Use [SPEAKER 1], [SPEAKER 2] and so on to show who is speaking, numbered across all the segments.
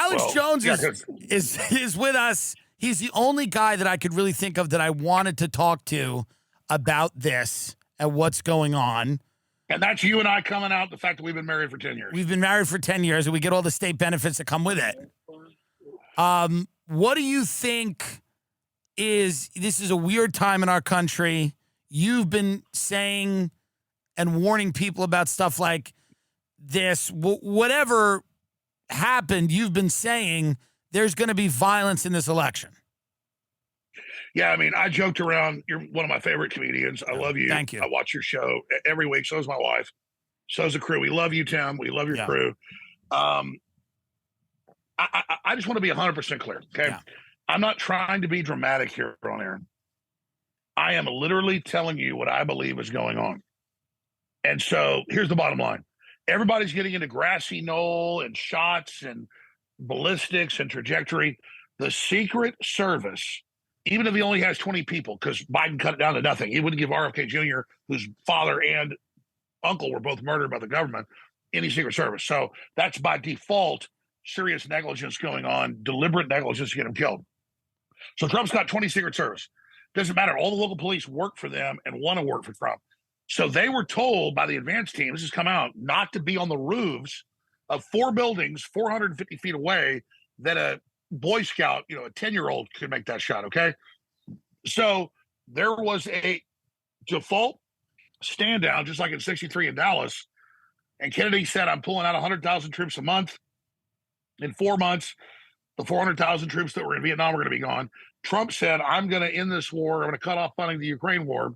[SPEAKER 1] Alex Jones
[SPEAKER 2] yeah,
[SPEAKER 1] is with us. He's the only guy that I could really think of that I wanted to talk to about this and what's going on.
[SPEAKER 2] And that's you and I coming out the fact that we've been married for 10 years.
[SPEAKER 1] We've been married for 10 years, and we get all the state benefits that come with it. What do you think this is a weird time in our country. You've been saying and warning people about stuff like this. Whatever happened, you've been saying there's going to be violence in this election.
[SPEAKER 2] Yeah, I mean, I joked around. You're one of my favorite comedians. I love you.
[SPEAKER 1] Thank you.
[SPEAKER 2] I watch your show every week. So is my wife. So is the crew. We love you, Tim. We love your crew. I just want to be 100% clear, okay? Yeah. I'm not trying to be dramatic here on air. I am literally telling you what I believe is going on. And so here's the bottom line. Everybody's getting into grassy knoll and shots and ballistics and trajectory. The Secret Service, even if he only has 20 people, because Biden cut it down to nothing, he wouldn't give RFK Jr., whose father and uncle were both murdered by the government, any Secret Service. So that's by default serious negligence going on, deliberate negligence to get him killed. So Trump's got 20 Secret Service. Doesn't matter. All the local police work for them and want to work for Trump. So they were told by the advance team, this has come out, not to be on the roofs of 4 buildings 450 feet away that a Boy Scout, a 10-year-old could make that shot, okay? So there was a default stand down, just like in 63 in Dallas. And Kennedy said, I'm pulling out 100,000 troops a month. In 4 months, the 400,000 troops that were in Vietnam were going to be gone. Trump said, I'm going to end this war. I'm going to cut off funding the Ukraine war.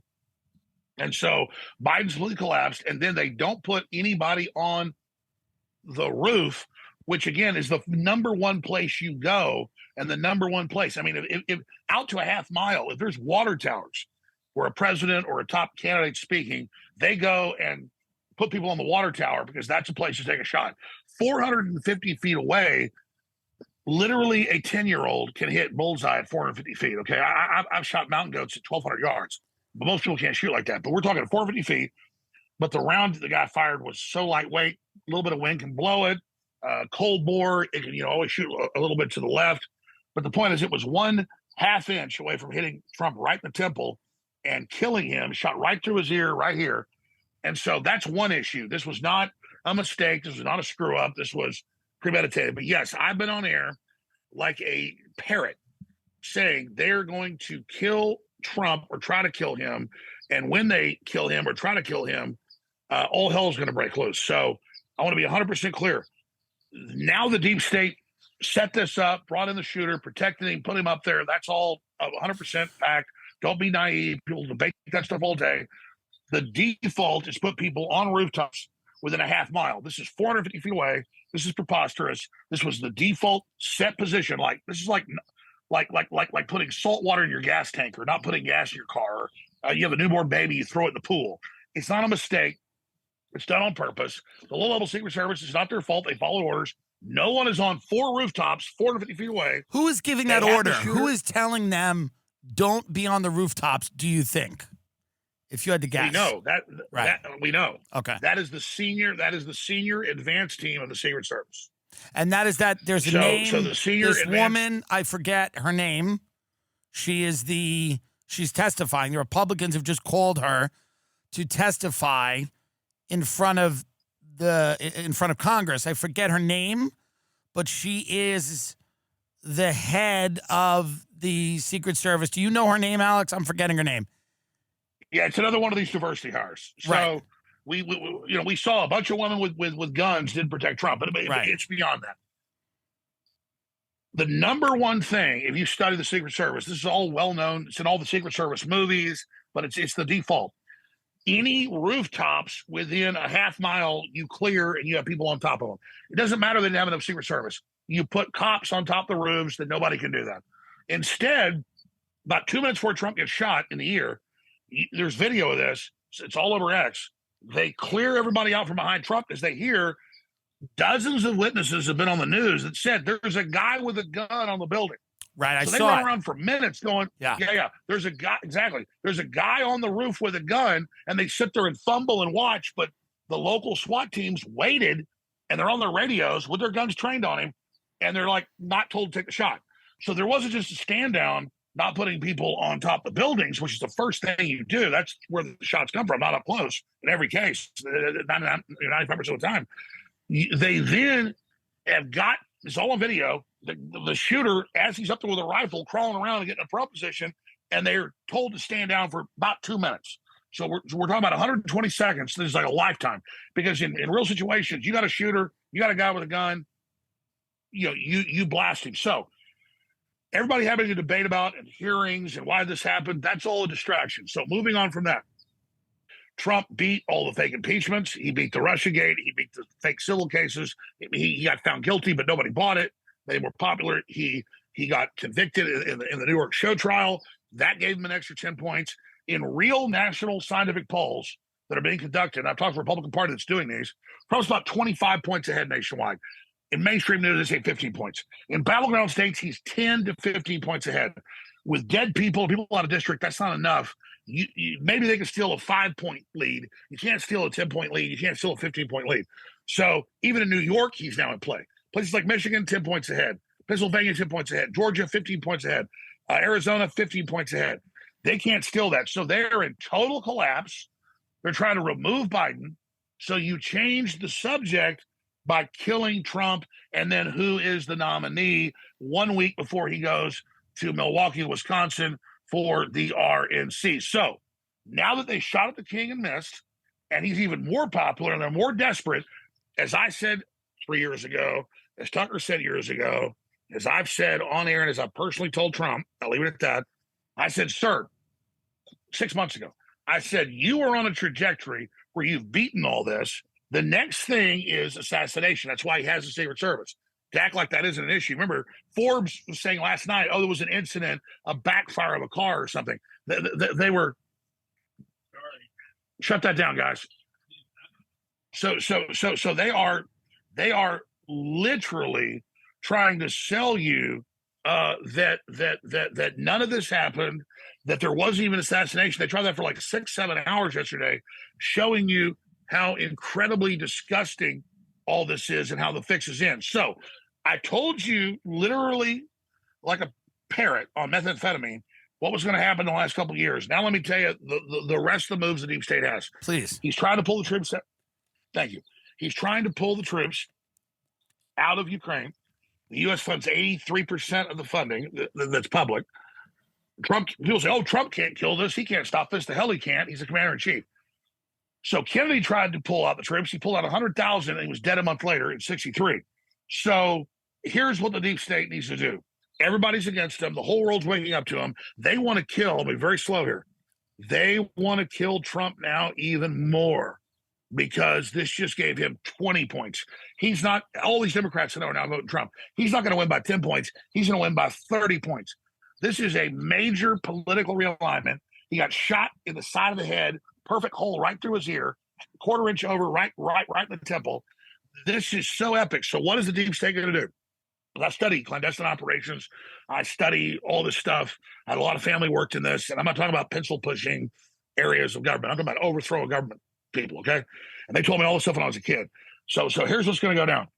[SPEAKER 2] And so Biden's completely collapsed. And then they don't put anybody on the roof, which, again, is the number one place you go and the number one place. I mean, if out to a half mile, if there's water towers where a president or a top candidate speaking, they go and put people on the water tower because that's a place to take a shot. 450 feet away, literally a 10-year-old can hit bullseye at 450 feet, okay? I've shot mountain goats at 1,200 yards, but most people can't shoot like that. But we're talking 450 feet, but the round the guy fired was so lightweight, a little bit of wind can blow it. Cold bore, it can always shoot a little bit to the left. But the point is it was 1/2 inch away from hitting Trump right in the temple and killing him, shot right through his ear right here. And so that's one issue. This was not a mistake. This was not a screw up. This was premeditated. But yes, I've been on air like a parrot saying they're going to kill Trump or try to kill him. And when they kill him or try to kill him, all hell is going to break loose. So I want to be 100% clear. Now the deep state set this up, brought in the shooter, protected him, put him up there. That's all 100% fact. Don't be naive. People debate that stuff all day. The default is put people on rooftops within a half mile. This is 450 feet away. This is preposterous. This was the default set position. This is like putting salt water in your gas tank or not putting gas in your car. You have a newborn baby, you throw it in the pool. It's not a mistake. It's done on purpose. The low-level Secret Service is not their fault. They followed orders. No one is on 4 rooftops 450 feet away.
[SPEAKER 1] Who is giving that order? Who is telling them don't be on the rooftops, do you think? If you had to guess.
[SPEAKER 2] We know that,
[SPEAKER 1] right.
[SPEAKER 2] We know.
[SPEAKER 1] Okay.
[SPEAKER 2] That is the senior advanced team of the Secret Service.
[SPEAKER 1] And that is that there's a name.
[SPEAKER 2] So the senior
[SPEAKER 1] this woman, I forget her name. She's testifying. The Republicans have just called her to testify in front of Congress. I forget her name, but she is the head of the Secret Service. Do you know her name, Alex? I'm forgetting her name.
[SPEAKER 2] Yeah, it's another one of these diversity hires. So
[SPEAKER 1] right.
[SPEAKER 2] we saw a bunch of women with guns didn't protect Trump, but it's beyond that. The number one thing, if you study the Secret Service, this is all well known. It's in all the Secret Service movies, but it's the default. Any rooftops within a half mile you clear and you have people on top of them. It doesn't matter they didn't have enough Secret Service. You put cops on top of the roofs, that nobody can do that. Instead, about 2 minutes before Trump gets shot in the ear, there's video of this. It's all over X. They clear everybody out from behind Trump as they hear dozens of witnesses have been on the news that said there's a guy with a gun on the building.
[SPEAKER 1] Right,
[SPEAKER 2] so they run around for minutes going, yeah. There's a guy, exactly. There's a guy on the roof with a gun, and they sit there and fumble and watch, but the local SWAT teams waited, and they're on their radios with their guns trained on him. and they're like not told to take the shot. So there wasn't just a stand down, not putting people on top of the buildings, which is the first thing you do. That's where the shots come from, not up close in every case, 95% of the time. They then have got, it's all on video, the shooter, as he's up there with a rifle, crawling around and getting in a pro position, and they're told to stand down for about 2 minutes. So we're talking about 120 seconds. This is like a lifetime, because in real situations, you got a shooter, you got a guy with a gun, you blast him. So everybody having a debate about and hearings and why this happened, that's all a distraction. So moving on from that, Trump beat all the fake impeachments. He beat the Russiagate. He beat the fake civil cases. He got found guilty, but nobody bought it. They were popular. He got convicted in the New York show trial. That gave him an extra 10 points. In real national scientific polls that are being conducted, and I've talked to the Republican Party that's doing these, Trump's about 25 points ahead nationwide. In mainstream news, they say 15 points. In battleground states, he's 10 to 15 points ahead. With dead people out of district, that's not enough. Maybe they can steal a 5-point lead. You can't steal a 10-point lead. You can't steal a 15-point lead. So even in New York, he's now in play. Places like Michigan, 10 points ahead. Pennsylvania, 10 points ahead. Georgia, 15 points ahead. Arizona, 15 points ahead. They can't steal that. So they're in total collapse. They're trying to remove Biden. So you change the subject by killing Trump, and then who is the nominee 1 week before he goes to Milwaukee, Wisconsin for the RNC. So now that they shot at the king and missed, and he's even more popular and they're more desperate, as I said 3 years ago, as Tucker said years ago, as I've said on air, and as I personally told Trump, I'll leave it at that. I said, sir, 6 months ago, I said, you are on a trajectory where you've beaten all this. The next thing is assassination. That's why he has the Secret Service. To act like that isn't an issue. Remember, Forbes was saying last night, there was an incident, a backfire of a car or something. They were, shut that down, guys. So they are literally trying to sell you that none of this happened, that there wasn't even assassination. They tried that for like 6-7 hours yesterday, showing you how incredibly disgusting all this is and how the fix is in. So I told you literally like a parrot on methamphetamine what was going to happen in the last couple of years. Now let me tell you the rest of the moves the deep state has.
[SPEAKER 1] Please.
[SPEAKER 2] He's trying to pull the troops out. Thank you. He's trying to pull the troops out of Ukraine. The U.S. funds 83% of the funding that's public. People say, Trump can't kill this. He can't stop this. The hell he can't. He's the commander in chief. So Kennedy tried to pull out the troops. He pulled out 100,000 and he was dead a month later in 1963. So here's what the deep state needs to do. Everybody's against him. The whole world's waking up to him. They want to kill, I'll be very slow here. They want to kill Trump now even more because this just gave him 20 points. He's not, all these Democrats that are now voting Trump, he's not going to win by 10 points. He's going to win by 30 points. This is a major political realignment. He got shot in the side of the head, perfect hole right through his ear, quarter-inch over, right in the temple. This is so epic. So what is the deep state going to do? I study clandestine operations. I study all this stuff. I had a lot of family worked in this, and I'm not talking about pencil-pushing areas of government. I'm talking about overthrow of government people, okay? And they told me all this stuff when I was a kid. So here's what's going to go down.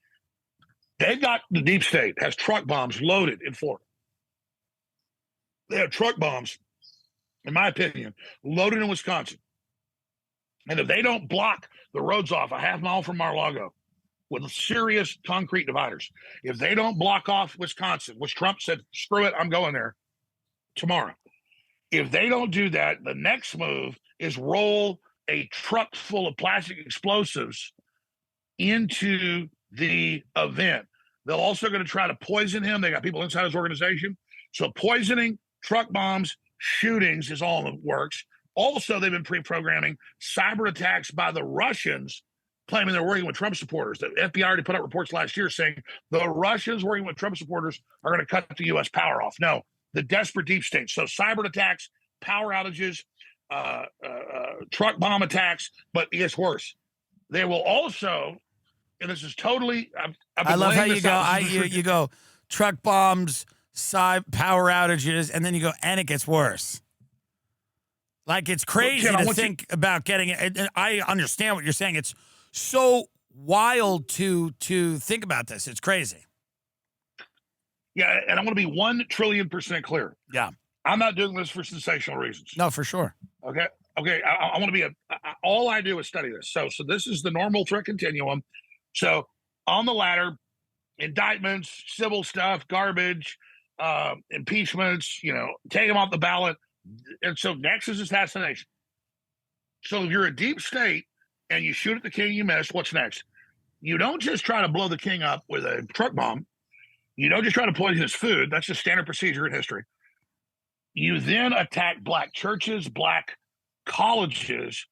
[SPEAKER 2] They've got, the deep state has truck bombs loaded in Florida. They have truck bombs, in my opinion, loaded in Wisconsin. And if they don't block the roads off a half mile from Mar-a-Lago with serious concrete dividers, if they don't block off Wisconsin, which Trump said, screw it, I'm going there tomorrow. If they don't do that, the next move is roll a truck full of plastic explosives into the event. They're also going to try to poison him. They got people inside his organization. So poisoning, truck bombs, shootings is all in the works. Also, they've been pre-programming cyber attacks by the Russians, claiming they're working with Trump supporters. The FBI already put out reports last year saying the Russians working with Trump supporters are going to cut the U.S. power off. No, the desperate deep state. So cyber attacks, power outages, truck bomb attacks, but it gets worse. They will also, and this is totally,
[SPEAKER 1] I love how you go, you go truck bombs, power outages, and then you go, and it gets worse. Like, it's crazy to think about getting it. And I understand what you're saying. It's so wild to think about this. It's crazy.
[SPEAKER 2] Yeah, and I want to be 1,000,000,000% clear.
[SPEAKER 1] Yeah.
[SPEAKER 2] I'm not doing this for sensational reasons.
[SPEAKER 1] No, for sure.
[SPEAKER 2] Okay. Okay. I want to be all I do is study this. So this is the normal threat continuum. So on the ladder, indictments, civil stuff, garbage, impeachments, take them off the ballot. And so next is assassination. So if you're a deep state and you shoot at the king you miss, what's next? You don't just try to blow the king up with a truck bomb. You don't just try to poison his food. That's just standard procedure in history. You then attack black churches, black colleges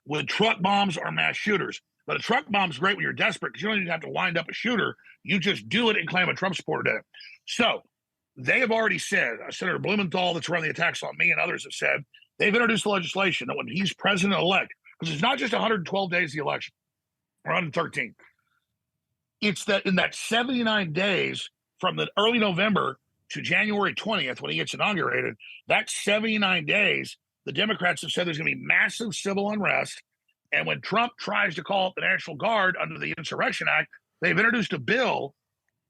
[SPEAKER 2] with truck bombs or mass shooters. But a truck bomb's great when you're desperate because you don't even have to wind up a shooter. You just do it and claim a Trump supporter did it. So they have already said, Senator Blumenthal, that's run the attacks on me, and others have said, they've introduced legislation that when he's president-elect, because it's not just 112 days of the election, or 113. It's that in that 79 days from the early November to January 20th, when he gets inaugurated, that 79 days, the Democrats have said there's going to be massive civil unrest. And when Trump tries to call up the National Guard under the Insurrection Act, they've introduced a bill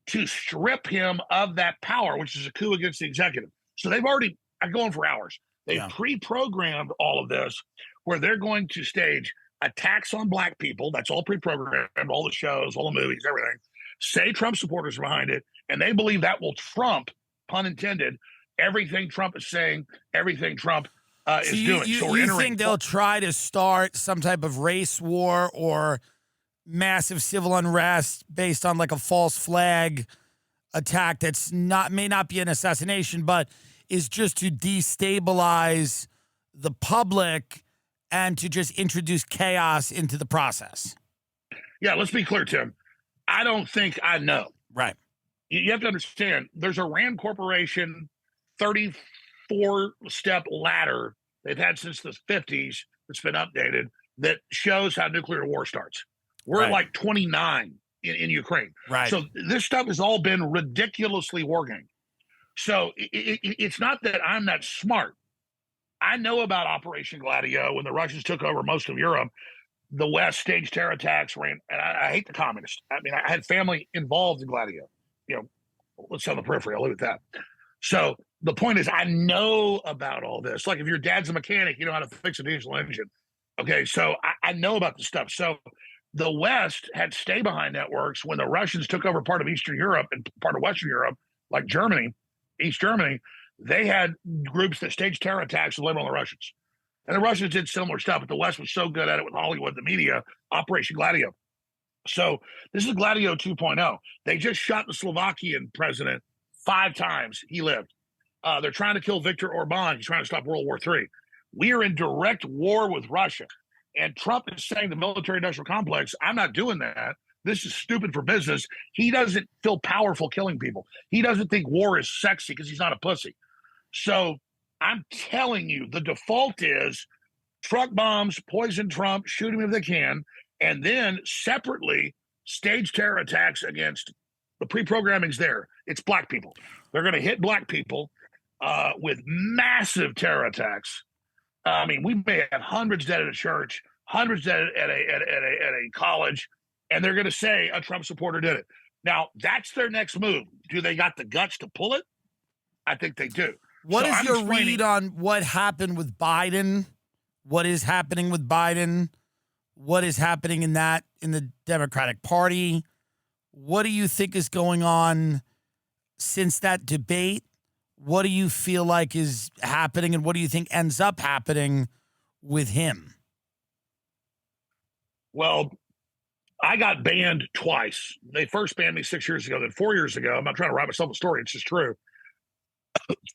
[SPEAKER 2] to strip him of that power, which is a coup against the executive. So they've already, I'm going for hours. They've pre-programmed all of this where they're going to stage attacks on black people. That's all pre-programmed, all the shows, all the movies, everything. Say Trump supporters are behind it, and they believe that will trump, pun intended, everything Trump is saying, everything Trump is doing.
[SPEAKER 1] So you think they'll try to start some type of race war or massive civil unrest based on like a false flag attack that's may not be an assassination, but is just to destabilize the public and to just introduce chaos into the process?
[SPEAKER 2] Yeah, let's be clear, Tim. I don't think I know.
[SPEAKER 1] Right.
[SPEAKER 2] You have to understand, there's a Rand Corporation 34-step ladder they've had since the 50s that's been updated that shows how nuclear war starts. We're at like 29 in Ukraine.
[SPEAKER 1] Right.
[SPEAKER 2] So this stuff has all been ridiculously wargamed. So it's not that I'm that smart. I know about Operation Gladio when the Russians took over most of Europe. The West staged terror attacks, and I hate the communists. I mean, I had family involved in Gladio. Let's say on the periphery. I'll leave it at that. So the point is, I know about all this. Like if your dad's a mechanic, you know how to fix a diesel engine. Okay, so I know about the stuff. So the West had stay-behind networks when the Russians took over part of Eastern Europe and part of Western Europe, like Germany, East Germany. They had groups that staged terror attacks and blamed on the Russians. And the Russians did similar stuff, but the West was so good at it with Hollywood, the media, Operation Gladio. So this is Gladio 2.0. They just shot the Slovakian president 5 times. He lived. They're trying to kill Viktor Orban. He's trying to stop World War III. We are in direct war with Russia. And Trump is saying the military-industrial complex, I'm not doing that. This is stupid for business. He doesn't feel powerful killing people. He doesn't think war is sexy because he's not a pussy. So I'm telling you, the default is truck bombs, poison Trump, shoot him if they can, and then separately stage terror attacks against the pre-programming's there. It's black people. They're going to hit black people with massive terror attacks. I mean, we may have hundreds dead at a church, hundreds dead at a college, and they're going to say a Trump supporter did it. Now, that's their next move. Do they got the guts to pull it? I think they do.
[SPEAKER 1] What is your read on what happened with Biden? What is happening with Biden? What is happening in the Democratic Party? What do you think is going on since that debate? What do you feel like is happening, and what do you think ends up happening with him?
[SPEAKER 2] Well, I got banned twice. They first banned me 6 years ago, then 4 years ago. I'm not trying to write myself a story. It's just true.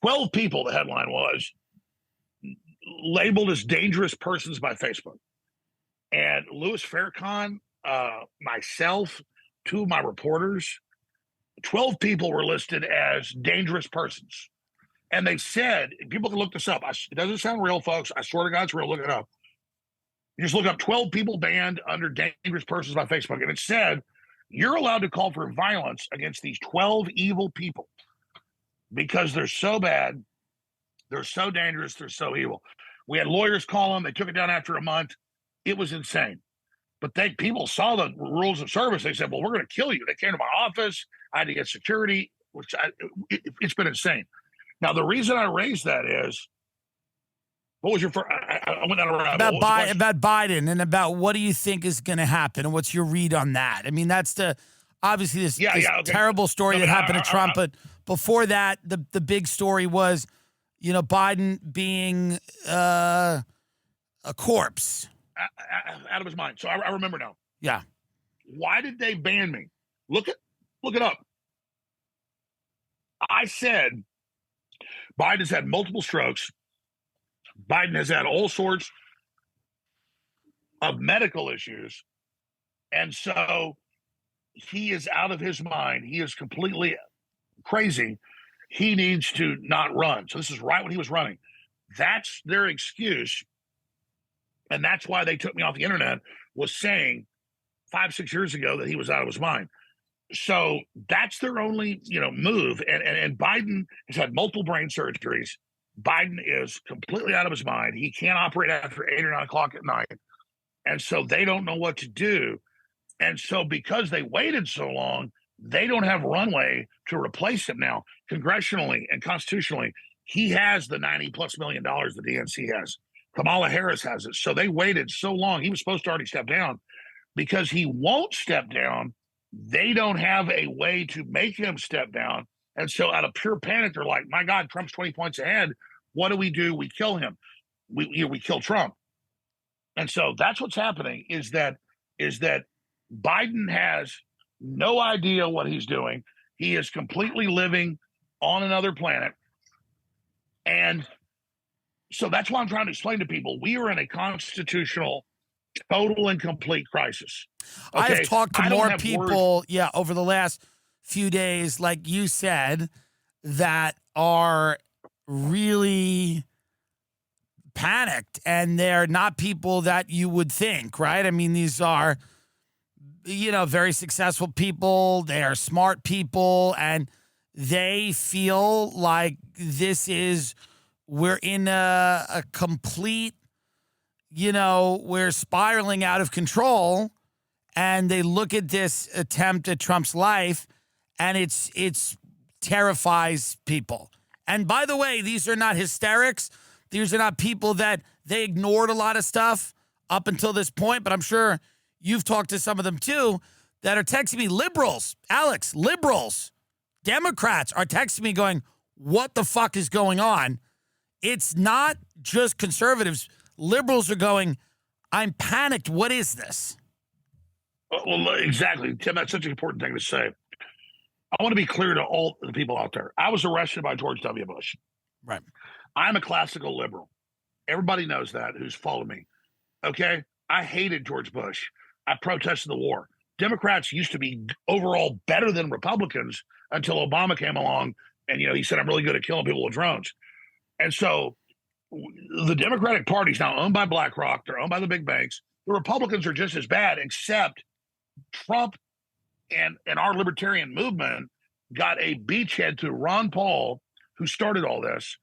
[SPEAKER 2] 12 people, the headline was, labeled as dangerous persons by Facebook. And Louis Farrakhan, myself, 2 of my reporters, 12 people were listed as dangerous persons. And they said, people can look this up. It doesn't sound real, folks. I swear to God, it's real. Look it up. You just look up 12 people banned under dangerous persons by Facebook. And it said, you're allowed to call for violence against these 12 evil people because they're so bad, they're so dangerous, they're so evil. We had lawyers call them. They took it down after a month. It was insane. But people saw the rules of service. They said, well, we're going to kill you. They came to my office. I had to get security. which it's been insane. Now, the reason I raised that is, what was your first? I went down a rabbit hole.
[SPEAKER 1] About Biden and about what do you think is going to happen and what's your read on that? I mean, that's obviously this terrible story that happened to Trump, but before that, the big story was, Biden being a corpse.
[SPEAKER 2] Out of his mind. So I remember now.
[SPEAKER 1] Yeah.
[SPEAKER 2] Why did they ban me? Look it up. I said Biden's had multiple strokes. Biden has had all sorts of medical issues. And so he is out of his mind. He is completely crazy. He needs to not run. So this is right when he was running. That's their excuse. And that's why they took me off the internet, was saying 5-6 years ago that he was out of his mind. So that's their only, move. And Biden has had multiple brain surgeries. Biden is completely out of his mind. He can't operate after 8 or 9 o'clock at night. And so they don't know what to do. And so because they waited so long, they don't have runway to replace him now. Congressionally and constitutionally, he has the $90+ million the DNC has. Kamala Harris has it. So they waited so long. He was supposed to already step down. Because he won't step down, they don't have a way to make him step down. And so out of pure panic, they're like, my God, Trump's 20 points ahead. What do? We kill him. We kill Trump. And so that's what's happening is that Biden has no idea what he's doing. He is completely living on another planet. And so that's why I'm trying to explain to people, we are in a constitutional total and complete crisis. Okay?
[SPEAKER 1] I've talked to more people, over the last few days, like you said, that are really panicked, and they're not people that you would think, right? I mean, these are, very successful people. They are smart people, and they feel like we're in a complete, we're spiraling out of control, and they look at this attempt at Trump's life, and it's terrifies people. And by the way, these are not hysterics. These are not people that they ignored a lot of stuff up until this point, but I'm sure you've talked to some of them too that are texting me. Liberals, Alex, liberals, Democrats are texting me going, what the fuck is going on? It's not just conservatives. Liberals are going, I'm panicked. What is this?
[SPEAKER 2] Well, exactly. Tim, that's such an important thing to say. I want to be clear to all the people out there. I was arrested by George W. Bush.
[SPEAKER 1] Right.
[SPEAKER 2] I'm a classical liberal. Everybody knows that who's followed me. Okay? I hated George Bush. I protested the war. Democrats used to be overall better than Republicans until Obama came along and, he said, I'm really good at killing people with drones. And so the Democratic Party is now owned by BlackRock. They're owned by the big banks. The Republicans are just as bad, except Trump and our libertarian movement got a beachhead to Ron Paul, who started all this,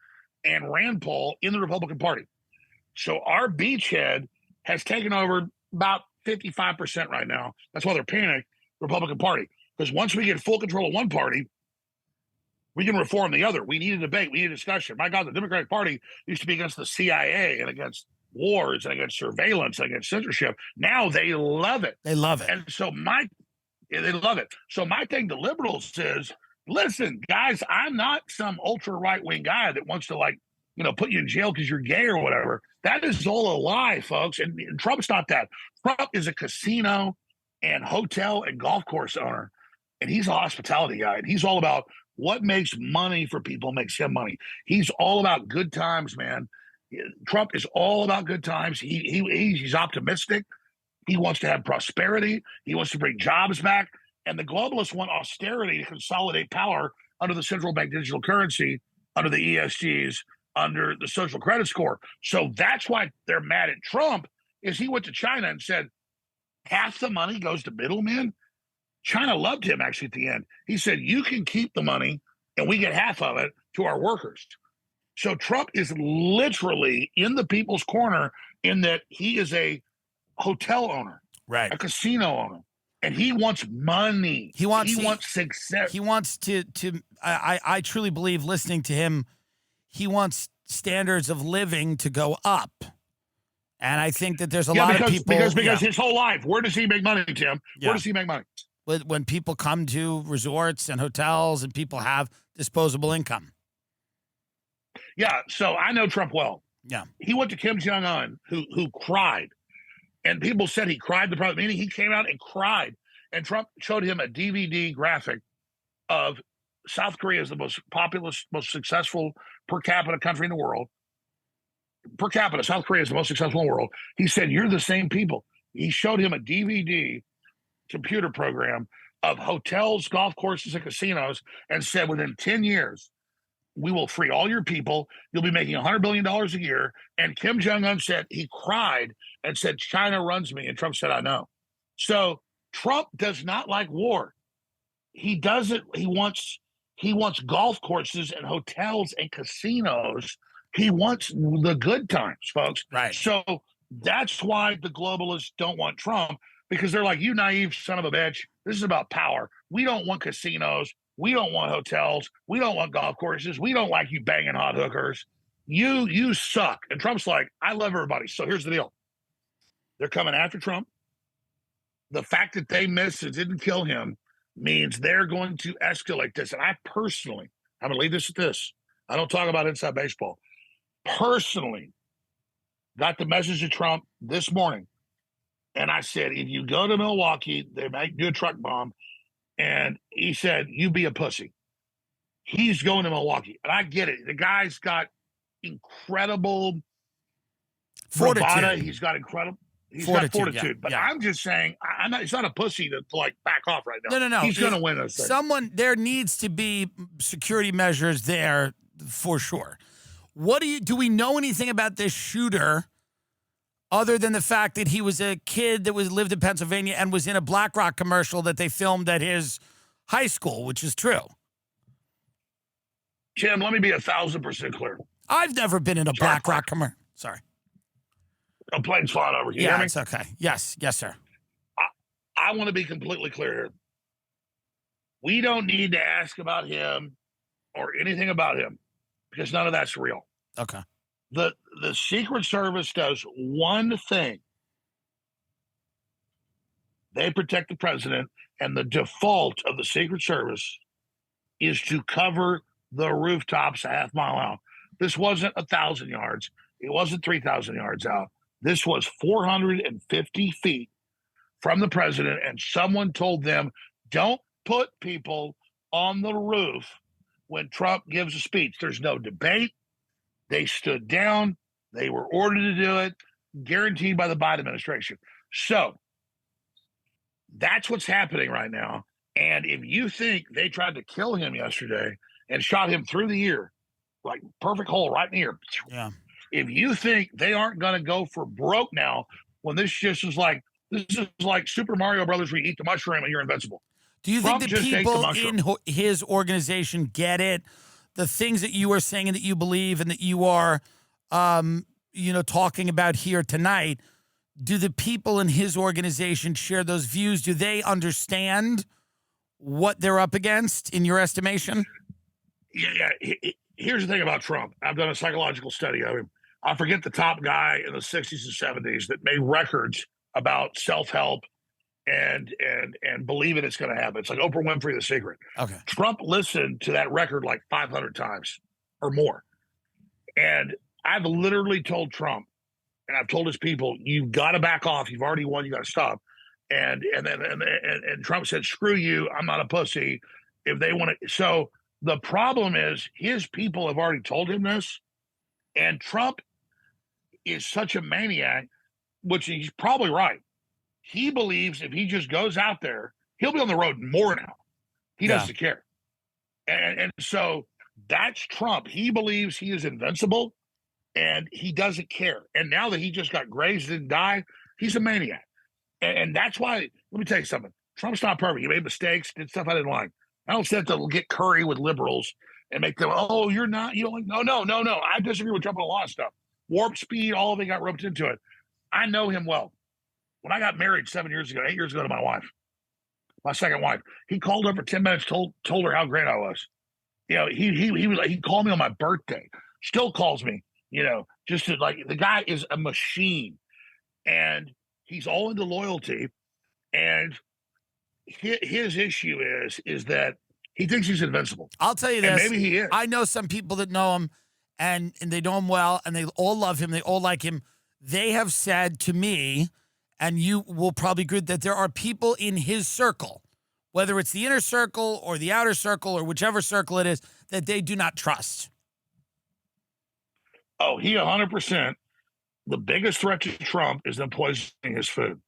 [SPEAKER 2] and Rand Paul in the Republican Party. So our beachhead has taken over about 55% right now. That's why they're panicked, Republican Party. Because once we get full control of one party, we can reform the other. We need a debate. We need a discussion. My God, the Democratic Party used to be against the CIA and against wars and against surveillance and against censorship. Now they love it.
[SPEAKER 1] They love it.
[SPEAKER 2] And so they love it. So my thing to liberals is, listen, guys, I'm not some ultra right-wing guy that wants to put you in jail because you're gay or whatever. That is all a lie, folks. And Trump's not that. Trump is a casino and hotel and golf course owner. And he's a hospitality guy. And he's all about what makes money for people makes him money. He's all about good times, man. Trump is all about good times. He's optimistic. He wants to have prosperity. He wants to bring jobs back. And the globalists want austerity to consolidate power under the central bank digital currency, under the ESGs, under the social credit score. So that's why they're mad at Trump, is he went to China and said, half the money goes to middlemen. China loved him, actually, at the end. He said, you can keep the money and we get half of it to our workers. So Trump is literally in the people's corner in that he is a hotel owner,
[SPEAKER 1] right,
[SPEAKER 2] a casino owner. And he wants money.
[SPEAKER 1] He wants
[SPEAKER 2] success.
[SPEAKER 1] He wants to I truly believe, listening to him, he wants standards of living to go up. And I think that there's a lot of people
[SPEAKER 2] because his whole life, where does he make money, Tim? Where does he make money?
[SPEAKER 1] When people come to resorts and hotels and people have disposable income.
[SPEAKER 2] Yeah, so I know Trump well.
[SPEAKER 1] Yeah.
[SPEAKER 2] He went to Kim Jong-un, who cried. And people said he cried the private meeting. He came out and cried. And Trump showed him a DVD graphic of South Korea as the most populous, most successful per capita country in the world. Per capita, South Korea is the most successful in the world. He said, you're the same people. He showed him a DVD computer program of hotels, golf courses, and casinos, and said within 10 years, we will free all your people. You'll be making $100 billion a year. And Kim Jong-un said, he cried and said, China runs me. And Trump said, I know. So Trump does not like war. He doesn't. He wants golf courses and hotels and casinos. He wants the good times, folks.
[SPEAKER 1] Right.
[SPEAKER 2] So that's why the globalists don't want Trump, because they're like, you naive son of a bitch. This is about power. We don't want casinos. We don't want hotels. We don't want golf courses. We don't like you banging hot hookers. You suck. And Trump's like, I love everybody. So here's the deal. They're coming after Trump. The fact that they missed and didn't kill him means they're going to escalate this. And I personally, I'm going to leave this at this. I don't talk about inside baseball. Personally, got the message of Trump this morning. And I said, if you go to Milwaukee, they might do a truck bomb. And he said, you be a pussy. He's going to Milwaukee. And I get it. The guy's got incredible
[SPEAKER 1] fortitude.
[SPEAKER 2] Bravado. He's got fortitude.
[SPEAKER 1] Yeah,
[SPEAKER 2] but I'm just saying, he's not a pussy to like back off right now.
[SPEAKER 1] No.
[SPEAKER 2] He's going to win this thing.
[SPEAKER 1] There needs to be security measures there for sure. Do we know anything about this shooter other than the fact that he was a kid that lived in Pennsylvania and was in a BlackRock commercial that they filmed at his high school, which is true?
[SPEAKER 2] Jim, let me be 1,000% clear.
[SPEAKER 1] I've never been in a BlackRock commercial. Sorry.
[SPEAKER 2] A plane's flying over here.
[SPEAKER 1] Yeah, it's okay. Yes, sir.
[SPEAKER 2] I want to be completely clear here. We don't need to ask about him or anything about him because none of that's real.
[SPEAKER 1] Okay.
[SPEAKER 2] The Secret Service does one thing. They protect the president, and the default of the Secret Service is to cover the rooftops a half mile out. This wasn't 1,000 yards. It wasn't 3,000 yards out. This was 450 feet from the president, and someone told them, don't put people on the roof when Trump gives a speech. There's no debate. They stood down. They were ordered to do it, guaranteed by the Biden administration. So that's what's happening right now. And if you think they tried to kill him yesterday and shot him through the ear, like perfect hole right in the ear.
[SPEAKER 1] Yeah.
[SPEAKER 2] If you think they aren't going to go for broke now, when this is like Super Mario Brothers where you eat the mushroom and you're invincible.
[SPEAKER 1] Do you think that people in his organization get it? The things that you are saying and that you believe and that you are, talking about here tonight, do the people in his organization share those views? Do they understand what they're up against, in your estimation?
[SPEAKER 2] Yeah. Here's the thing about Trump. I've done a psychological study of him. I forget the top guy in the 60s and 70s that made records about self-help and believing it's going to happen. It's like Oprah Winfrey, The Secret.
[SPEAKER 1] Okay.
[SPEAKER 2] Trump listened to that record like 500 times or more. And I've literally told Trump, and I've told his people, you've got to back off. You've already won. You got to stop. And Trump said, screw you. I'm not a pussy. If they want to. So the problem is his people have already told him this. And Trump is such a maniac, which he's probably right. He believes if he just goes out there, he'll be on the road more now. He doesn't care. And so that's Trump. He believes he is invincible and he doesn't care. And now that he just got grazed and died, he's a maniac. And that's why, let me tell you something. Trump's not perfect. He made mistakes, did stuff I didn't like. I don't say that to get curry with liberals and make them, oh, you're not, you don't like, no. I disagree with Trump on a lot of stuff. Warp speed, all of it got roped into it. I know him well. When I got married 8 years ago to my wife, my second wife. He called her for 10 minutes, told her how great I was. You know, he called me on my birthday, still calls me, you know, just to, like, the guy is a machine, and he's all into loyalty. And his issue is that he thinks he's invincible.
[SPEAKER 1] I'll tell you
[SPEAKER 2] And
[SPEAKER 1] this.
[SPEAKER 2] maybe he is.
[SPEAKER 1] I know some people that know him, and they know him well, and they all love him. They all like him. They have said to me, and you will probably agree, that there are people in his circle, whether it's the inner circle or the outer circle or whichever circle it is, that they do not trust.
[SPEAKER 2] Oh, he 100%. The biggest threat to Trump is them poisoning his food.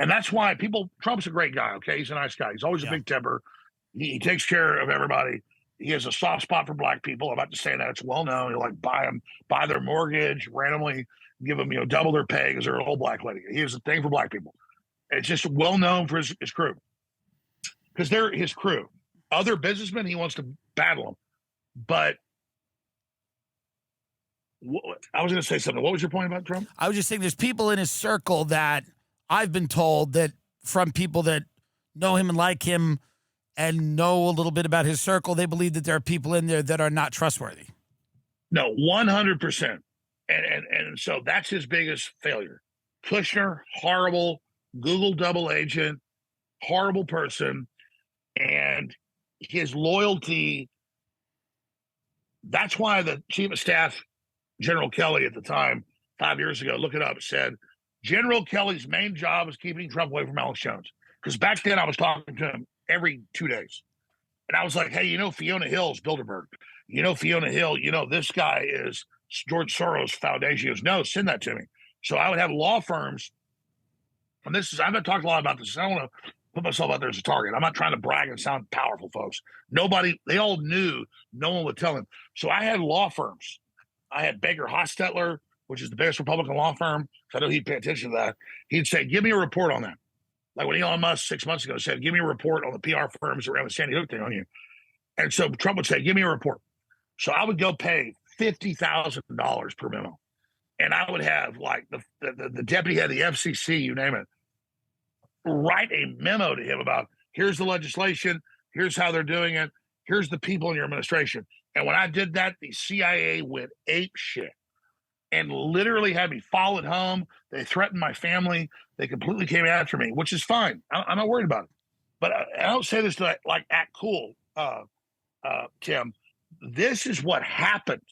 [SPEAKER 2] And that's why Trump's a great guy, okay? He's a nice guy. He's always a big temper. He takes care of everybody. He has a soft spot for black people. I'm about to say that. It's well known. He'll, like, buy their mortgage, randomly give them, you know, double their pay because they're an old black lady. He has a thing for black people. It's just well known for his crew, because they're his crew. Other businessmen, he wants to battle them. But I was going to say something. What was your point about Trump?
[SPEAKER 1] I was just saying there's people in his circle that I've been told, that from people that know him and like him and know a little bit about his circle, they believe that there are people in there that are not trustworthy.
[SPEAKER 2] No, 100%. And so that's his biggest failure. Kushner, horrible, Google double agent, horrible person. And his loyalty, that's why the chief of staff, General Kelly, at the time, 5 years ago, look it up, said General Kelly's main job is keeping Trump away from Alex Jones. Because back then I was talking to him every 2 days. And I was like, hey, you know, Fiona Hill's Bilderberg. You know, Fiona Hill, you know, this guy is George Soros Foundation. He goes, no, send that to me. So I would have law firms. And I've been talking a lot about this. I don't want to put myself out there as a target. I'm not trying to brag and sound powerful, folks. They all knew, no one would tell him. So I had law firms. I had Baker Hostetler, which is the biggest Republican law firm. So I know he'd pay attention to that. He'd say, give me a report on that. Like when Elon Musk 6 months ago said, give me a report on the PR firms around the Sandy Hook thing on you. And so Trump would say, give me a report. So I would go pay $50,000 per memo. And I would have, like, the deputy head of the FCC, you name it, write a memo to him about, here's the legislation, here's how they're doing it, here's the people in your administration. And when I did that, the CIA went ape shit and literally had me followed home. They threatened my family. They completely came after me, which is fine. I'm not worried about it. But I don't say this to, like, act cool, Tim. This is what happened.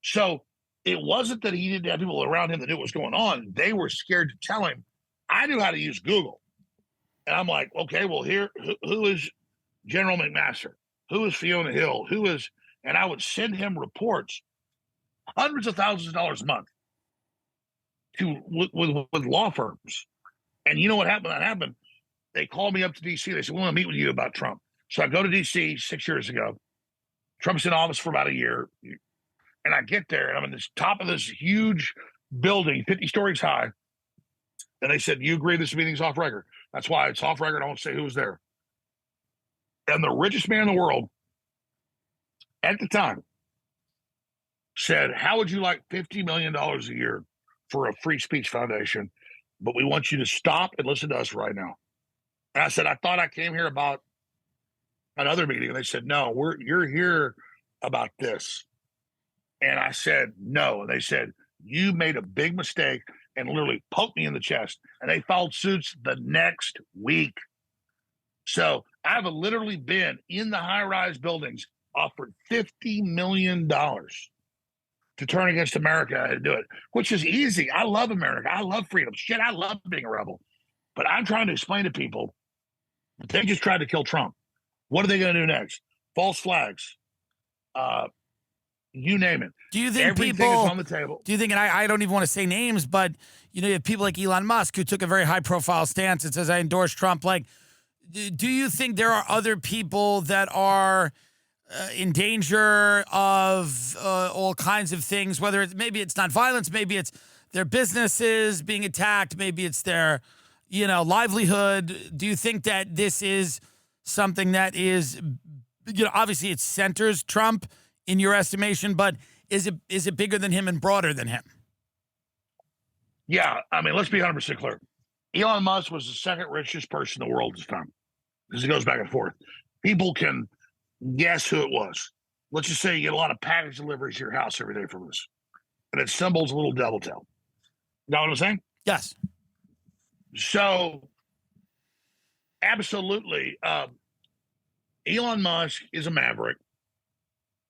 [SPEAKER 2] So it wasn't that he didn't have people around him that knew what was going on. They were scared to tell him. I knew how to use Google. And I'm like, okay, well, who is General McMaster? Who is Fiona Hill? And I would send him reports, hundreds of thousands of dollars a month, with law firms. And you know what happened? That happened. They called me up to D.C. They said, we want to meet with you about Trump. So I go to D.C. 6 years ago. Trump's in office for about a year. And I get there, and I'm in the top of this huge building, 50 stories high. And they said, you agree this meeting's off record? That's why it's off record. I won't say who was there. And the richest man in the world at the time said, how would you like $50 million a year for a free speech foundation? But we want you to stop and listen to us right now. And I said, I thought I came here about another meeting. And they said, no, you're here about this. And I said, no. And they said, you made a big mistake, and literally poked me in the chest. And they filed suits the next week. So I've literally been in the high-rise buildings, offered $50 million to turn against America and do it, which is easy. I love America. I love freedom. Shit, I love being a rebel. But I'm trying to explain to people that they just tried to kill Trump. What are they going to do next? False flags. You name it.
[SPEAKER 1] Do you think
[SPEAKER 2] everything
[SPEAKER 1] people
[SPEAKER 2] is on the table?
[SPEAKER 1] Do you think, and I don't even want to say names, but you have people like Elon Musk who took a very high profile stance and says, I endorse Trump. Like, do you think there are other people that are in danger of all kinds of things, whether maybe it's not violence, maybe it's their businesses being attacked, maybe it's their, livelihood? Do you think that this is something that is, obviously it centers Trump in your estimation, but is it bigger than him and broader than him?
[SPEAKER 2] Yeah, I mean, let's be 100% clear. Elon Musk was the second richest person in the world at this time. because it goes back and forth. People can guess who it was. Let's just say you get a lot of package deliveries to your house every day from this, and it symbols a little devil tail. You know what I'm saying?
[SPEAKER 1] Yes.
[SPEAKER 2] So, absolutely, Elon Musk is a maverick,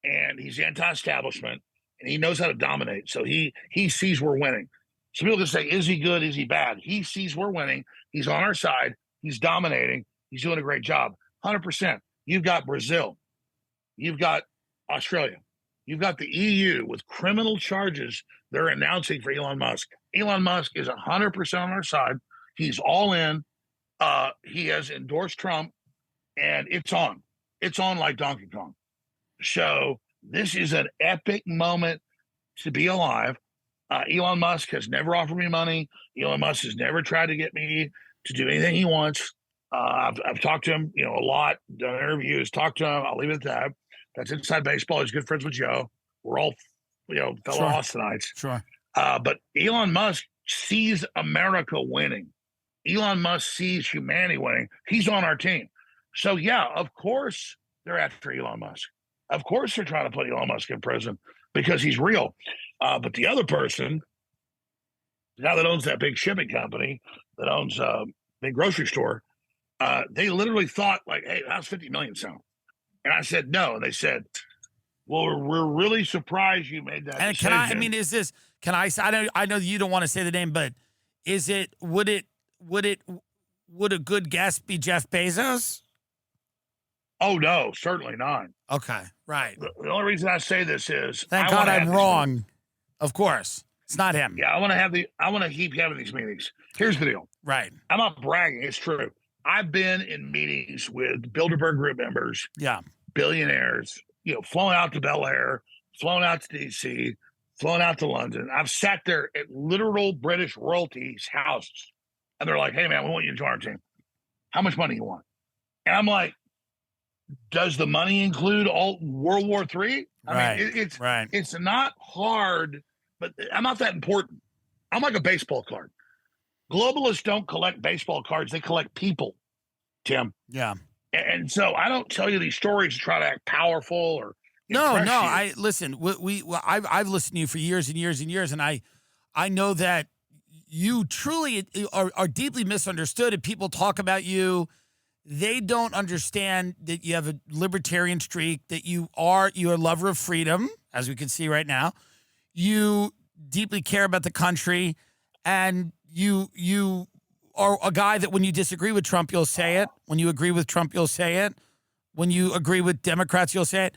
[SPEAKER 2] and he's anti-establishment, and he knows how to dominate. So he sees we're winning. So people can say, is he good? Is he bad? He sees we're winning. He's on our side. He's dominating. He's doing a great job. 100%. You've got Brazil. You've got Australia. You've got the EU with criminal charges they're announcing for Elon Musk. Elon Musk is 100% on our side. He's all in. He has endorsed Trump, and it's on. It's on like Donkey Kong. So this is an epic moment to be alive. Elon Musk has never offered me money. Elon Musk has never tried to get me to do anything he wants. I've talked to him, a lot, done interviews, talked to him. I'll leave it at that. That's inside baseball. He's good friends with Joe. We're all, fellow Austinites.
[SPEAKER 1] Sure.
[SPEAKER 2] But Elon Musk sees America winning. Elon Musk sees humanity winning. He's on our team. So, yeah, of course they're after Elon Musk. Of course they're trying to put Elon Musk in prison because he's real. But the other person, the guy that owns that big shipping company, that owns a big grocery store, they literally thought, like, hey, how's 50 million sound? And I said, no. And they said, well, we're really surprised you made that decision.
[SPEAKER 1] I know you don't want to say the name, but would a good guess be Jeff Bezos?
[SPEAKER 2] Oh, no, certainly not.
[SPEAKER 1] Okay, right.
[SPEAKER 2] The only reason I say this is,
[SPEAKER 1] thank God I'm wrong. Of course, it's not him.
[SPEAKER 2] Yeah, I want to keep having these meetings. Here's the deal.
[SPEAKER 1] Right.
[SPEAKER 2] I'm not bragging. It's true. I've been in meetings with Bilderberg Group members.
[SPEAKER 1] Yeah.
[SPEAKER 2] Billionaires, flown out to Bel Air, flown out to DC, flown out to London. I've sat there at literal British royalties' houses, and they're like, hey, man, we want you to join our team. How much money do you want? And I'm like, does the money include all World War III? I mean, it's not hard, but I'm not that important. I'm like a baseball card. Globalists don't collect baseball cards. They collect people, Tim.
[SPEAKER 1] Yeah.
[SPEAKER 2] And so I don't tell you these stories to try to act powerful or
[SPEAKER 1] No.
[SPEAKER 2] you.
[SPEAKER 1] I listen. I've listened to you for years and years and years, and I know that you truly are deeply misunderstood. And people talk about you. They don't understand that you have a libertarian streak, that you're a lover of freedom, as we can see right now. You deeply care about the country, and you are a guy that when you disagree with Trump, you'll say it. When you agree with Trump, you'll say it. When you agree with Democrats, you'll say it.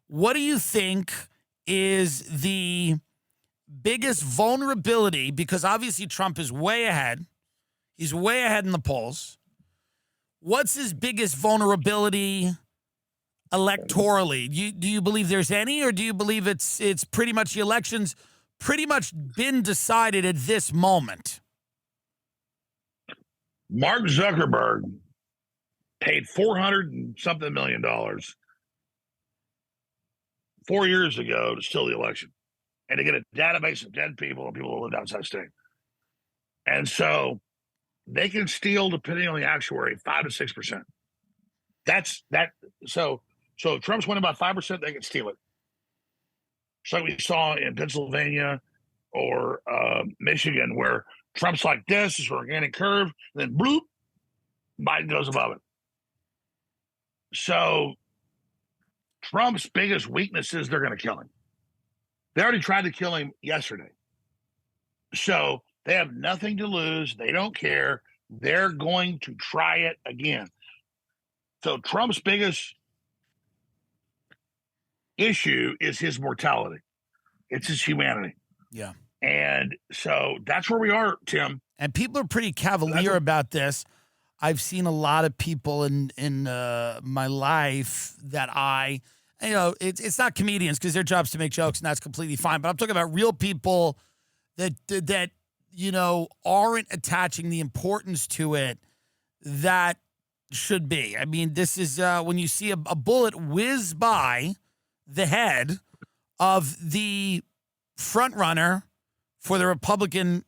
[SPEAKER 1] What do you think is the biggest vulnerability? Because obviously Trump is way ahead. He's way ahead in the polls. What's his biggest vulnerability electorally? Do you believe there's any, or do you believe it's pretty much the election's pretty much been decided at this moment?
[SPEAKER 2] Mark Zuckerberg paid $400 and something million 4 years ago to steal the election and to get a database of dead people and people who lived outside state. And so they can steal, depending on the actuary, 5 to 6%. That's that. So if Trump's winning by 5%, they can steal it. So we saw in Pennsylvania or Michigan, where Trump's like this is an organic curve, and then bloop, Biden goes above it. So Trump's biggest weakness is they're going to kill him. They already tried to kill him yesterday. So they have nothing to lose. They don't care. They're going to try it again. So Trump's biggest issue is his mortality. It's his humanity.
[SPEAKER 1] Yeah.
[SPEAKER 2] And so that's where we are, Tim.
[SPEAKER 1] And people are pretty cavalier about this. I've seen a lot of people in my life that it's not comedians because their job's to make jokes, and that's completely fine. But I'm talking about real people that aren't attaching the importance to it that should be. I mean, this is when you see a bullet whiz by the head of the front runner for the Republican,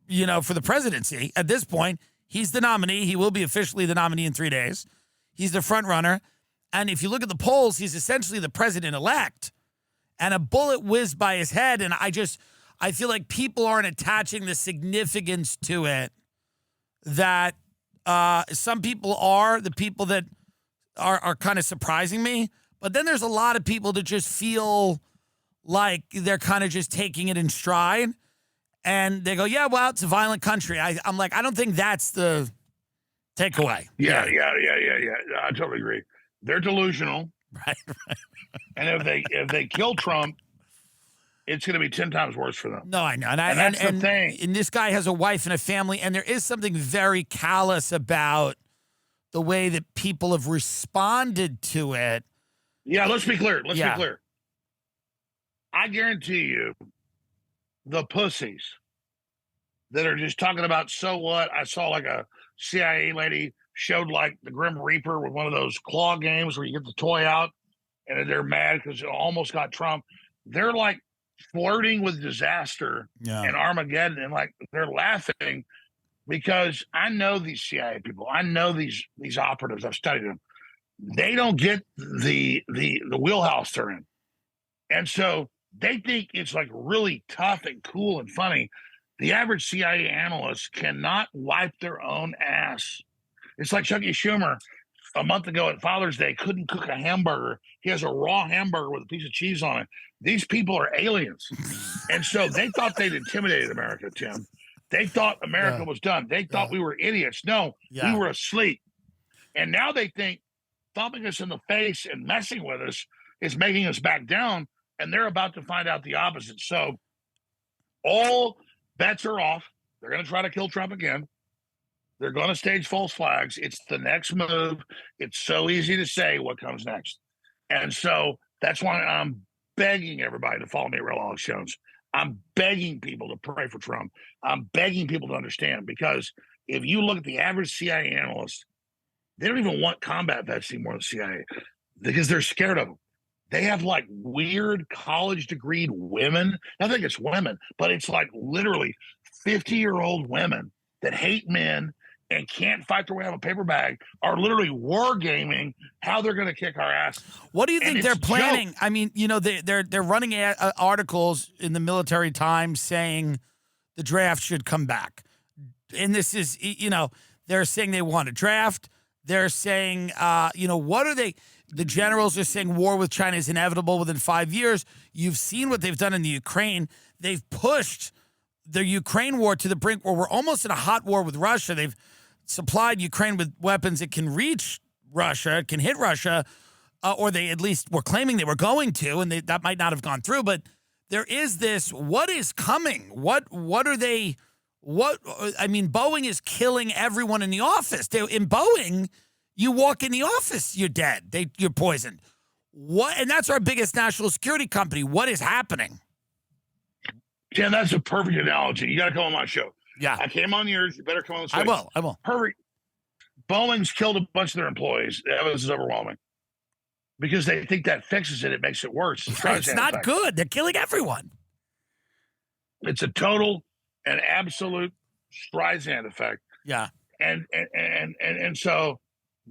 [SPEAKER 1] for the presidency. At this point, He's the nominee. He will be officially the nominee in 3 days. He's the front runner. And if you look at the polls, he's essentially the president-elect. And a bullet whizzed by his head. And I feel like people aren't attaching the significance to it that some people are, the people that are kind of surprising me. But then there's a lot of people that just feel like they're kind of just taking it in stride. And they go, yeah, well, it's a violent country. I'm like, I don't think that's the takeaway.
[SPEAKER 2] Yeah. I totally agree. They're delusional.
[SPEAKER 1] Right.
[SPEAKER 2] And if they kill Trump, it's going to be 10 times worse for them.
[SPEAKER 1] No, I know. And
[SPEAKER 2] that's the thing.
[SPEAKER 1] And this guy has a wife and a family, and there is something very callous about the way that people have responded to it.
[SPEAKER 2] Yeah, let's be clear. Be clear. I guarantee you, the pussies that are just talking about, so what? I saw like a CIA lady showed like the Grim Reaper with one of those claw games where you get the toy out and they're mad because it almost got Trump. They're like flirting with disaster and Armageddon, and like they're laughing because I know these CIA people. I know these operatives. I've studied them. They don't get the wheelhouse they're in. And so they think it's like really tough and cool and funny. The average CIA analyst cannot wipe their own ass. It's like Chucky Schumer a month ago at Father's Day couldn't cook a hamburger. He has a raw hamburger with a piece of cheese on it. These people are aliens. And so they thought they'd intimidated America, Tim. They thought America was done. They thought we were idiots. No, we were asleep. And now they think thumping us in the face and messing with us is making us back down. And they're about to find out the opposite. So all bets are off. They're going to try to kill Trump again. They're going to stage false flags. It's the next move. It's so easy to say what comes next. And so that's why I'm begging everybody to follow me at Real Alex Jones. I'm begging people to pray for Trump. I'm begging people to understand, because if you look at the average CIA analyst, they don't even want combat vets anymore in the CIA because they're scared of them. They have like weird college degreed women. I think it's women, but it's like literally 50-year-old women that hate men and can't fight their way out of a paper bag, are literally wargaming how they're going to kick our ass.
[SPEAKER 1] What do you think they're planning? I mean, you know, they're running articles in the Military Times saying the draft should come back. And this is, you know, they're saying they want a draft. They're saying, you know, what are they? The generals are saying war with China is inevitable within 5 years. You've seen what they've done in the Ukraine. They've pushed the Ukraine war to the brink where we're almost in a hot war with Russia. They've supplied Ukraine with weapons that can reach Russia, can hit Russia, or they at least were claiming they were going to, and that might not have gone through. But there is this, what is coming? What are they, I mean, Boeing is killing everyone in the office. In Boeing, you walk in the office, you're dead. You're poisoned. What? And that's our biggest national security company. What is happening?
[SPEAKER 2] Tim, that's a perfect analogy. You got to come on my show.
[SPEAKER 1] Yeah.
[SPEAKER 2] I came on yours. You better come on the show.
[SPEAKER 1] I will.
[SPEAKER 2] Perfect. Boeing's killed a bunch of their employees. The evidence is overwhelming because they think that fixes it. It makes it worse.
[SPEAKER 1] It's not good. They're killing everyone.
[SPEAKER 2] It's a total and absolute Streisand effect.
[SPEAKER 1] Yeah.
[SPEAKER 2] And so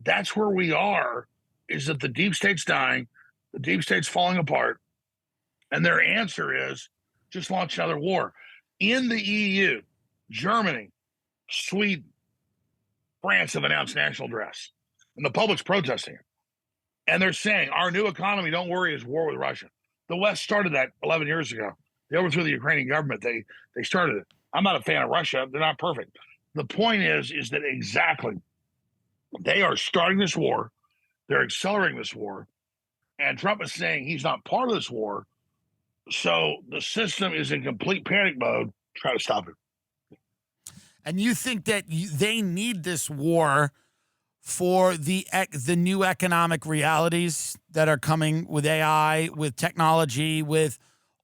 [SPEAKER 2] that's where we are, is that the deep state's dying, the deep state's falling apart, and their answer is just launch another war. In the EU, Germany, Sweden, France have announced national dress, and the public's protesting it. And they're saying, our new economy, don't worry, is war with Russia. The West started that 11 years ago. They overthrew the Ukrainian government. They started it. I'm not a fan of Russia. They're not perfect. The point is that exactly they are starting this war. They're accelerating this war. And Trump is saying he's not part of this war. So the system is in complete panic mode. Try to stop it.
[SPEAKER 1] And you think that they need this war for the new economic realities that are coming with AI, with technology, with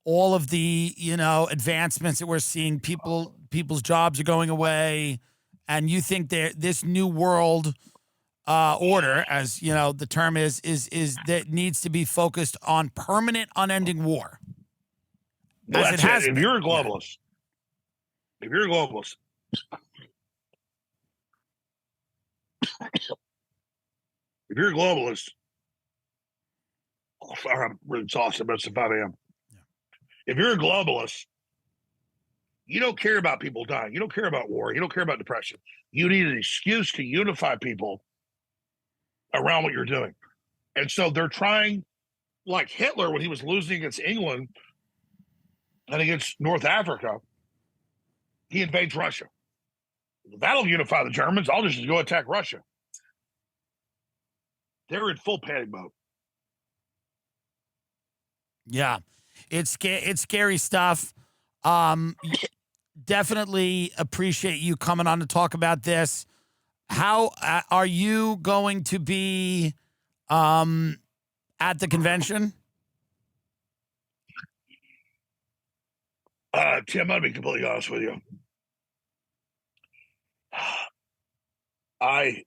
[SPEAKER 1] all of the, you know, advancements that we're seeing? People's jobs are going away, and you think that this new world order, as you know, the term is that needs to be focused on permanent, unending war.
[SPEAKER 2] Well, that's it. If you're a globalist, If you're a globalist, I'm really exhausted, but it's 5 a.m.
[SPEAKER 1] Yeah.
[SPEAKER 2] If you're a globalist, you don't care about people dying. You don't care about war. You don't care about depression. You need an excuse to unify people around what you're doing. And so they're trying, like Hitler, when he was losing against England and against North Africa, he invades Russia. That'll unify the Germans. I'll just go attack Russia. They're in full panic mode.
[SPEAKER 1] Yeah, it's scary stuff. Definitely appreciate you coming on to talk about this. How are you going to be at the convention?
[SPEAKER 2] Tim, I'm going to be completely honest with you. I'm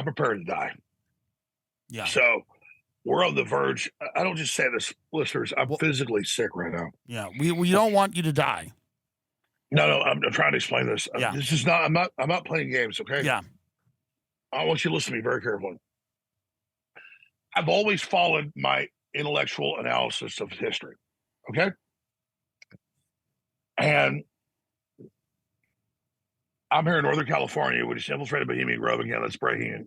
[SPEAKER 2] prepared to die.
[SPEAKER 1] Yeah.
[SPEAKER 2] So we're on the verge. I don't just say this, listeners. I'm physically sick right now.
[SPEAKER 1] Yeah. We don't want you to die.
[SPEAKER 2] No, I'm trying to explain this.
[SPEAKER 1] Yeah.
[SPEAKER 2] This is not. I'm not playing games. Okay.
[SPEAKER 1] Yeah.
[SPEAKER 2] I want you to listen to me very carefully. I've always followed my intellectual analysis of history. Okay. And I'm here in Northern California, which is infiltrated Bohemian Grove again. That's breaking.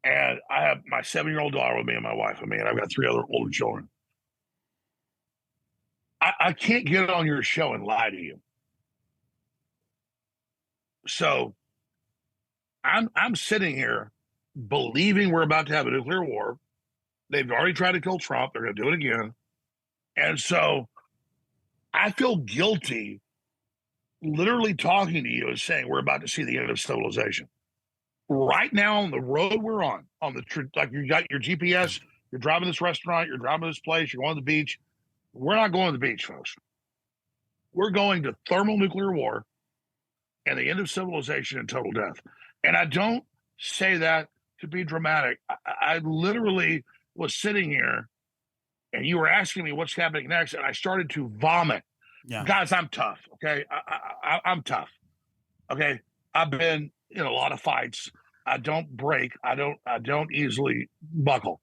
[SPEAKER 2] And I have my 7-year-old daughter with me and my wife with me, and I've got 3 other older children. I can't get on your show and lie to you. So I'm sitting here believing we're about to have a nuclear war. They've already tried to kill Trump. They're going to do it again. And so I feel guilty literally talking to you and saying we're about to see the end of civilization. Right now on the road we're on the like you got your GPS, you're driving this restaurant, you're driving this place, you're going to the beach. We're not going to the beach, folks. We're going to thermonuclear war and the end of civilization and total death. And I don't say that to be dramatic. I literally was sitting here and you were asking me what's happening next, and I started to vomit.
[SPEAKER 1] Yeah.
[SPEAKER 2] Guys, I'm tough. Okay. I'm tough. Okay. I've been in a lot of fights. I don't break. I don't easily buckle.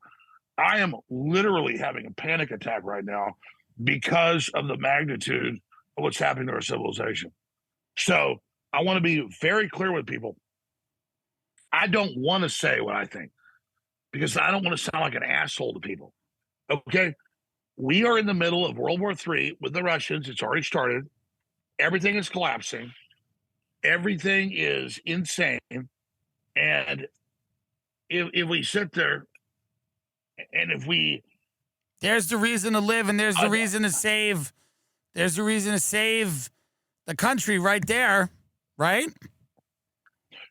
[SPEAKER 2] I am literally having a panic attack right now because of the magnitude of what's happening to our civilization. So I want to be very clear with people. I don't want to say what I think because I don't want to sound like an asshole to people. Okay. We are in the middle of World War III with the Russians. It's already started. Everything is collapsing. Everything is insane. And if we sit there and if we...
[SPEAKER 1] There's the reason to live and there's the reason to save. There's the reason to save the country right there, right?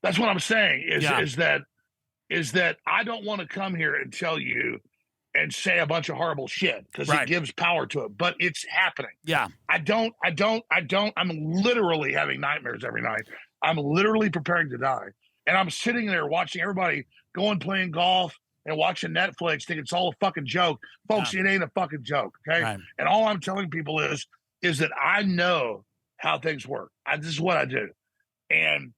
[SPEAKER 2] That's what I'm saying is that I don't want to come here and tell you and say a bunch of horrible shit because it gives power to it, but it's happening.
[SPEAKER 1] Yeah.
[SPEAKER 2] I'm literally having nightmares every night. I'm literally preparing to die. And I'm sitting there watching everybody going playing golf and watching Netflix, think it's all a fucking joke. Folks, it ain't a fucking joke. Okay. Right. And all I'm telling people is that I know how things work. This is what I do. And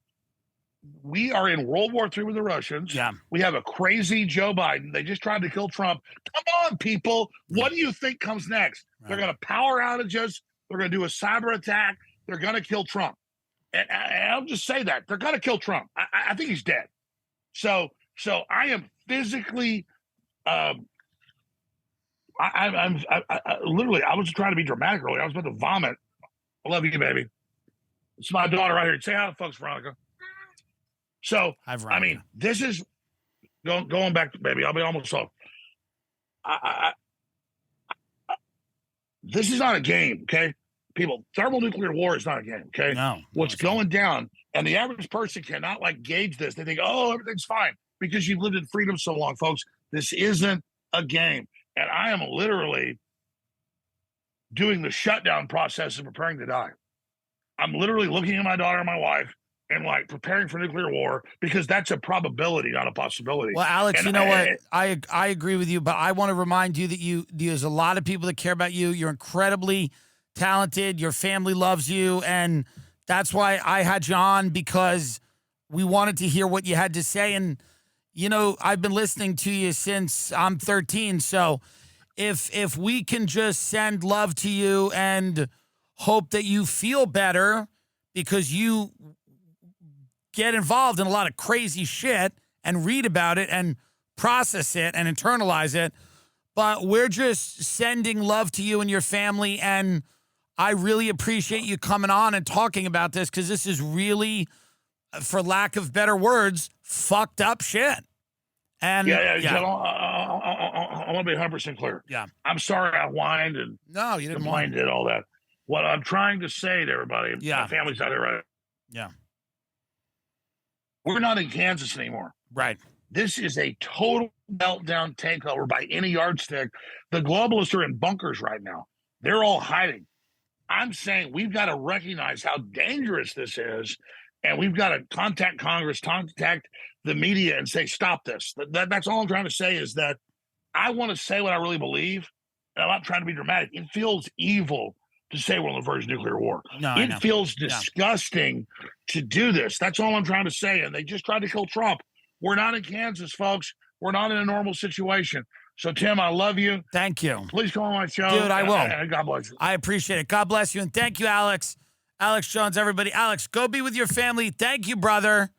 [SPEAKER 2] we are in World War III with the Russians.
[SPEAKER 1] Yeah.
[SPEAKER 2] We have a crazy Joe Biden. They just tried to kill Trump. Come on, people. What do you think comes next? Right. They're going to power outages. They're going to do a cyber attack. They're going to kill Trump. And I'll just say that. They're going to kill Trump. I think he's dead. So I am physically, I'm literally, I was trying to be dramatic earlier. I was about to vomit. I love you, baby. It's my daughter right here. Say hi to folks, Veronica. So, I mean, this is going back to baby. I'll be almost off. This is not a game, okay? People, thermonuclear war is not a game, okay?
[SPEAKER 1] No.
[SPEAKER 2] What's going down, and the average person cannot like gauge this. They think, oh, everything's fine because you've lived in freedom so long, folks. This isn't a game. And I am literally doing the shutdown process and preparing to die. I'm literally looking at my daughter and my wife and like preparing for nuclear war because that's a probability, not a possibility.
[SPEAKER 1] Well, Alex, and you know what? I agree with you, but I want to remind you that there's a lot of people that care about you. You're incredibly talented. Your family loves you, and That's why I had you on, because we wanted to hear what you had to say. And, you know, I've been listening to you since I'm 13. So if we can just send love to you and hope that you feel better, because you get involved in a lot of crazy shit and read about it and process it and internalize it. But we're just sending love to you and your family. And I really appreciate you coming on and talking about this, because this is really, for lack of better words, fucked up shit. And
[SPEAKER 2] I want to be 100% clear.
[SPEAKER 1] Yeah.
[SPEAKER 2] I'm sorry I whined and
[SPEAKER 1] No, you didn't
[SPEAKER 2] complained and all that. What I'm trying to say to everybody, my family's out there, right?
[SPEAKER 1] Yeah.
[SPEAKER 2] We're not in Kansas anymore.
[SPEAKER 1] Right.
[SPEAKER 2] This is a total meltdown takeover by any yardstick. The globalists are in bunkers right now. They're all hiding. I'm saying we've got to recognize how dangerous this is, and we've got to contact Congress, contact the media, and say, stop this. That's all I'm trying to say, is that I want to say what I really believe, and I'm not trying to be dramatic. It feels evil to say we're on the verge of nuclear war.
[SPEAKER 1] No,
[SPEAKER 2] it feels disgusting to do this. That's all I'm trying to say. And they just tried to kill Trump. We're not in Kansas, folks. We're not in a normal situation. So, Tim, I love you.
[SPEAKER 1] Thank you.
[SPEAKER 2] Please come on my show.
[SPEAKER 1] Dude, I will.
[SPEAKER 2] And God bless you.
[SPEAKER 1] I appreciate it. God bless you. And thank you, Alex. Alex Jones, everybody. Alex, go be with your family. Thank you, brother.